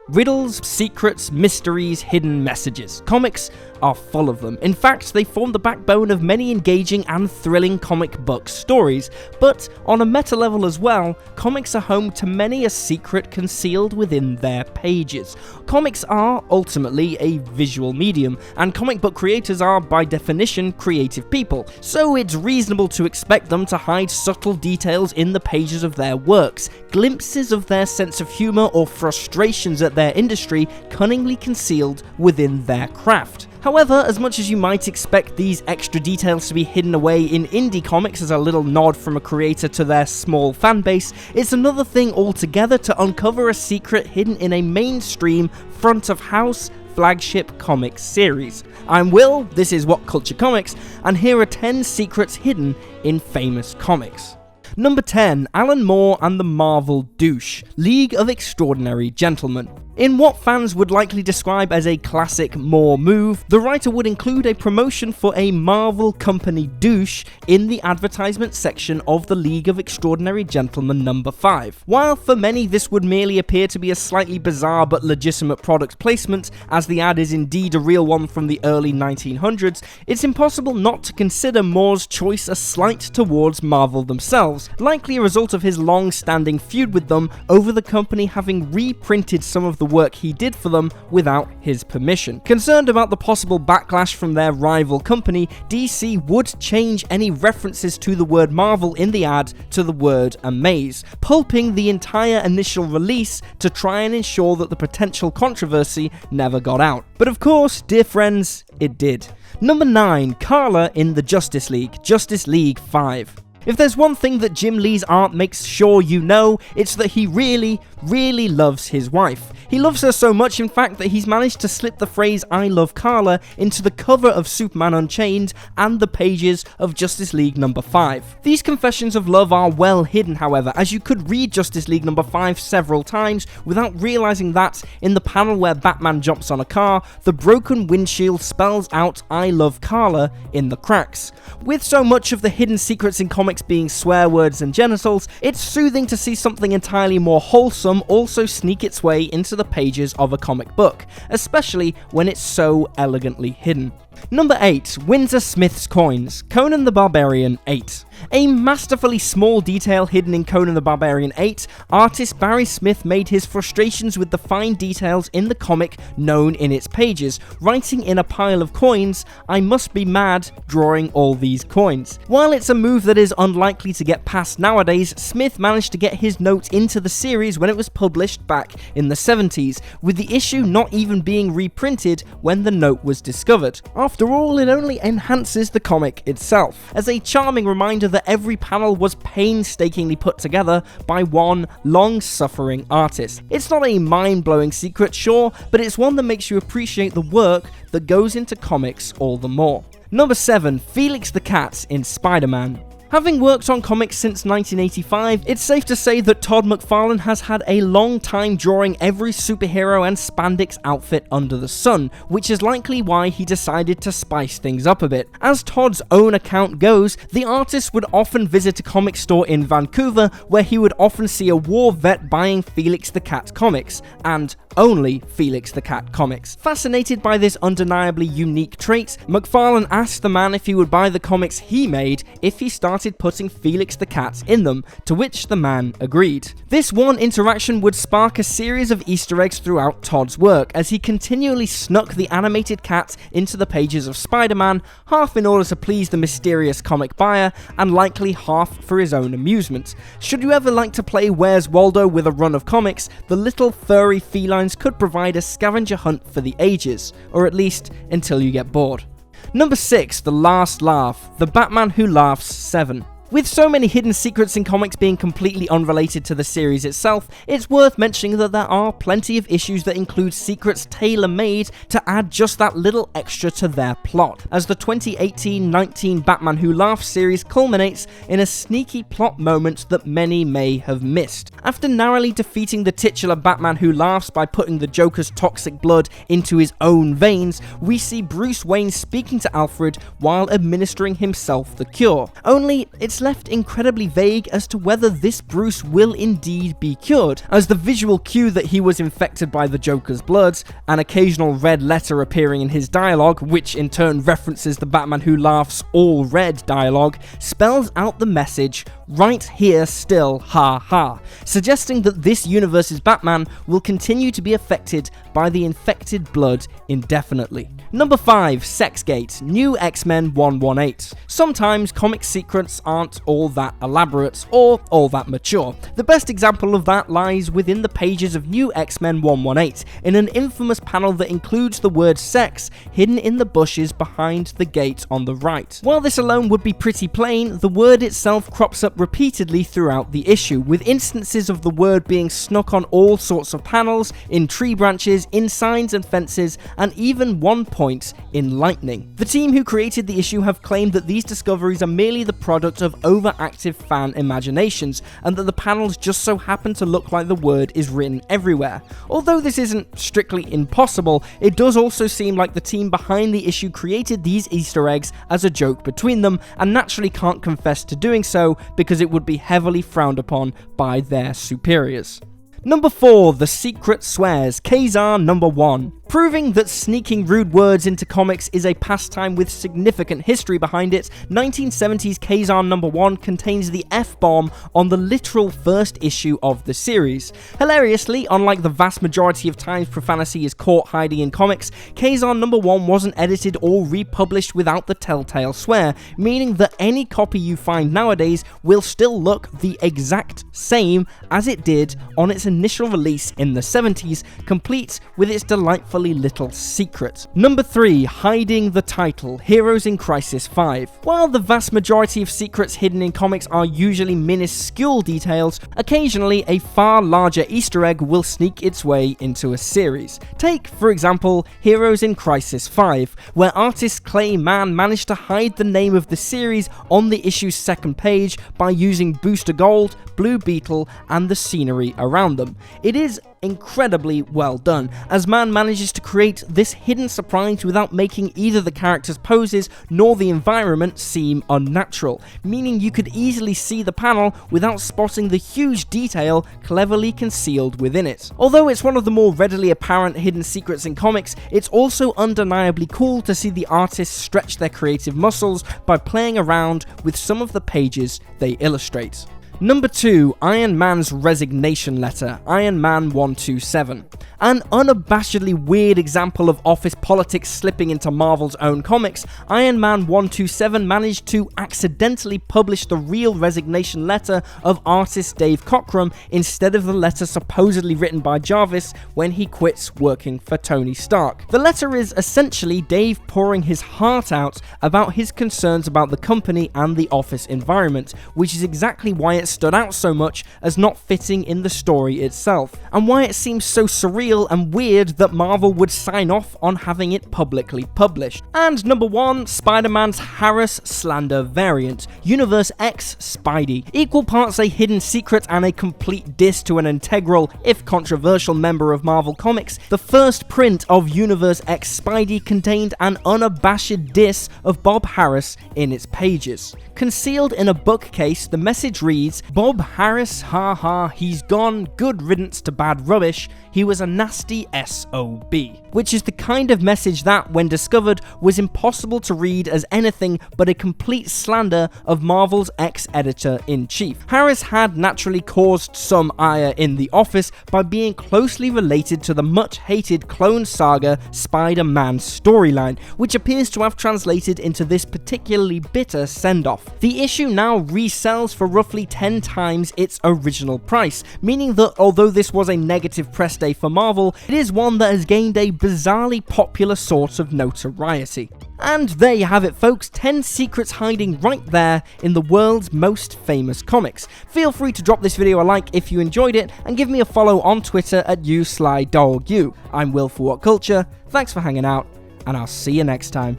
Riddles, secrets, mysteries, hidden messages. Comics are full of them. In fact, they form the backbone of many engaging and thrilling comic book stories. But on a meta level as well, comics are home to many a secret concealed within their pages. Comics are ultimately a visual medium, and comic book creators are by definition creative people, so it's reasonable to expect them to hide subtle details in the pages of their works, glimpses of their sense of humor or frustrations at their industry cunningly concealed within their craft. However, as much as you might expect these extra details to be hidden away in indie comics as a little nod from a creator to their small fanbase, it's another thing altogether to uncover a secret hidden in a mainstream, front-of-house, flagship comics series. I'm Will, this is What Culture Comics, and here are 10 secrets hidden in famous comics. Number 10. Alan Moore and the Marvel Douche, League of Extraordinary Gentlemen. In what fans would likely describe as a classic Moore move, the writer would include a promotion for a Marvel company douche in the advertisement section of the League of Extraordinary Gentlemen number 5. While for many this would merely appear to be a slightly bizarre but legitimate product placement, as the ad is indeed a real one from the early 1900s, it's impossible not to consider Moore's choice a slight towards Marvel themselves, likely a result of his long-standing feud with them over the company having reprinted some of the work he did for them without his permission. Concerned about the possible backlash from their rival company, DC would change any references to the word Marvel in the ad to the word amaze, pulping the entire initial release to try and ensure that the potential controversy never got out. But of course, dear friends, it did. Number 9. Carla in the Justice League 5. If there's one thing that Jim Lee's art makes sure you know, it's that he really loves his wife. He loves her so much, in fact, that he's managed to slip the phrase "I love Carla" into the cover of Superman Unchained and the pages of Justice League number 5. These confessions of love are well hidden, however, as you could read Justice League number 5 several times without realizing that, in the panel where Batman jumps on a car, the broken windshield spells out "I love Carla" in the cracks. With so much of the hidden secrets in comics being swear words and genitals, it's soothing to see something entirely more wholesome also sneak its way into the pages of a comic book, especially when it's so elegantly hidden. Number 8. Windsor Smith's Coins, Conan the Barbarian 8. A masterfully small detail hidden in Conan the Barbarian 8, artist Barry Smith made his frustrations with the fine details in the comic known in its pages, writing in a pile of coins, "I must be mad drawing all these coins." While it's a move that is unlikely to get past nowadays, Smith managed to get his note into the series when it was published back in the 70s, with the issue not even being reprinted when the note was discovered. After all, it only enhances the comic itself, as a charming reminder that every panel was painstakingly put together by one long-suffering artist. It's not a mind-blowing secret, sure, but it's one that makes you appreciate the work that goes into comics all the more. Number 7. Felix the Cats in Spider-Man. Having worked on comics since 1985, it's safe to say that Todd McFarlane has had a long time drawing every superhero and spandex outfit under the sun, which is likely why he decided to spice things up a bit. As Todd's own account goes, the artist would often visit a comic store in Vancouver where he would often see a war vet buying Felix the Cat comics, and only Felix the Cat comics. Fascinated by this undeniably unique trait, McFarlane asked the man if he would buy the comics he made if he started putting Felix the Cat in them, to which the man agreed. This one interaction would spark a series of Easter eggs throughout Todd's work, as he continually snuck the animated cat into the pages of Spider-Man, half in order to please the mysterious comic buyer, and likely half for his own amusement. Should you ever like to play Where's Waldo with a run of comics, the little furry felines could provide a scavenger hunt for the ages, or at least until you get bored. Number 6. The Last Laugh, The Batman Who Laughs 7. With so many hidden secrets in comics being completely unrelated to the series itself, it's worth mentioning that there are plenty of issues that include secrets tailor-made to add just that little extra to their plot, as the 2018-19 Batman Who Laughs series culminates in a sneaky plot moment that many may have missed. After narrowly defeating the titular Batman Who Laughs by putting the Joker's toxic blood into his own veins, we see Bruce Wayne speaking to Alfred while administering himself the cure. Only, it's it's left incredibly vague as to whether this Bruce will indeed be cured, as the visual cue that he was infected by the Joker's blood, an occasional red letter appearing in his dialogue, which in turn references the Batman Who Laughs all red dialogue, spells out the message, "Right here still, ha ha," suggesting that this universe's Batman will continue to be affected by the infected blood indefinitely. Number 5, Sexgate, New X-Men 118. Sometimes comic secrets aren't all that elaborate or all that mature. The best example of that lies within the pages of New X-Men 118, in an infamous panel that includes the word sex hidden in the bushes behind the gate on the right. While this alone would be pretty plain, the word itself crops up repeatedly throughout the issue, with instances of the word being snuck on all sorts of panels, in tree branches, in signs and fences, and even one point in lightning. The team who created the issue have claimed that these discoveries are merely the product of overactive fan imaginations, and that the panels just so happen to look like the word is written everywhere. Although this isn't strictly impossible, it does also seem like the team behind the issue created these Easter eggs as a joke between them, and naturally can't confess to doing so because it would be heavily frowned upon by their superiors. Number 4, The Secret Swears, Kazar number 1. Proving that sneaking rude words into comics is a pastime with significant history behind it, 1970s Kazar number 1 contains the F-bomb on the literal first issue of the series. Hilariously, unlike the vast majority of times profanity is caught hiding in comics, Kazar number 1 wasn't edited or republished without the telltale swear, meaning that any copy you find nowadays will still look the exact same as it did on its initial release in the 70s, complete with its delightfully little secret. Number 3, Hiding the Title, Heroes in Crisis 5. While the vast majority of secrets hidden in comics are usually minuscule details, occasionally a far larger Easter egg will sneak its way into a series. Take, for example, Heroes in Crisis 5, where artist Clay Mann managed to hide the name of the series on the issue's second page by using Booster Gold, Blue Beetle, and the scenery around them. It is incredibly well done, as Mann manages to create this hidden surprise without making either the characters' poses nor the environment seem unnatural, meaning you could easily see the panel without spotting the huge detail cleverly concealed within it. Although it's one of the more readily apparent hidden secrets in comics, it's also undeniably cool to see the artists stretch their creative muscles by playing around with some of the pages they illustrate. Number 2, Iron Man's Resignation Letter, Iron Man 127. An unabashedly weird example of office politics slipping into Marvel's own comics, Iron Man 127 managed to accidentally publish the real resignation letter of artist Dave Cockrum instead of the letter supposedly written by Jarvis when he quits working for Tony Stark. The letter is essentially Dave pouring his heart out about his concerns about the company and the office environment, which is exactly why it stood out so much as not fitting in the story itself, and why it seems so surreal and weird that Marvel would sign off on having it publicly published. And number 1, SpiderMan's Harris slander variant, Universe X Spidey. Equal parts a hidden secret and a complete diss to an integral, if controversial, member of Marvel Comics, the first print of Universe X Spidey contained an unabashed diss of Bob Harris in its pages. Concealed in a bookcase, the message reads, "Bob Harris, ha ha, he's gone, good riddance to bad rubbish, he was a nasty SOB." Which is the kind of message that, when discovered, was impossible to read as anything but a complete slander of Marvel's ex-editor-in-chief. Harris had naturally caused some ire in the office by being closely related to the much-hated Clone Saga Spider-Man storyline, which appears to have translated into this particularly bitter send-off. The issue now resells for roughly 10 times its original price, meaning that although this was a negative press day for Marvel, it is one that has gained a bizarrely popular sort of notoriety. And there you have it, folks, 10 secrets hiding right there in the world's most famous comics. Feel free to drop this video a like if you enjoyed it, and give me a follow on Twitter at @YouSlyDogU. I'm Will for What Culture, thanks for hanging out, and I'll see you next time.